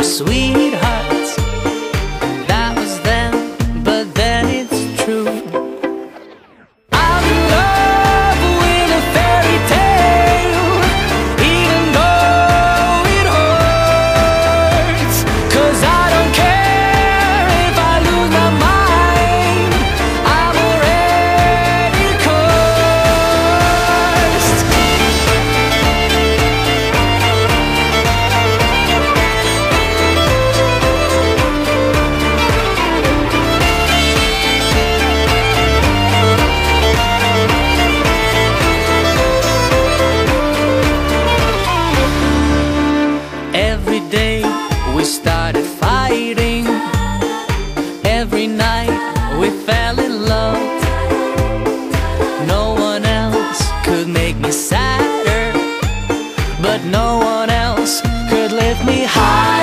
sweethearts. That was then, but then it's true. I'm in love with a fairy tale, even though it hurts. 'Cause I don't care if I lose my mind, I'm already cursed. Every day we started fighting, every night we fell in love. No one else could make me sadder, but no one else could lift me higher.